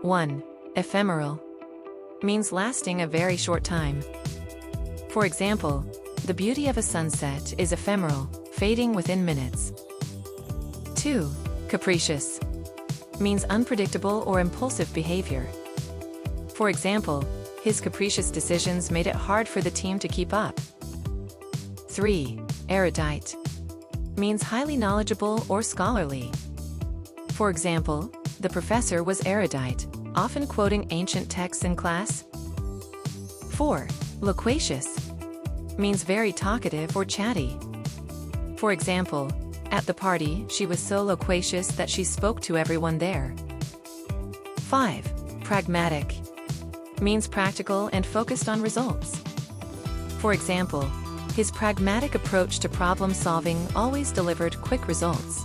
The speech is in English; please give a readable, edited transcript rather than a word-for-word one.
1. Ephemeral. Means lasting a very short time. For example, the beauty of a sunset is ephemeral, fading within minutes. 2. Capricious. Means unpredictable or impulsive behavior. For example, his capricious decisions made it hard for the team to keep up. 3. Erudite. Means highly knowledgeable or scholarly. For example, the professor was erudite, often quoting ancient texts in class. 4. Loquacious. Means very talkative or chatty. For example, at the party, she was so loquacious that she spoke to everyone there. 5. Pragmatic. Means practical and focused on results. For example, his pragmatic approach to problem solving always delivered quick results.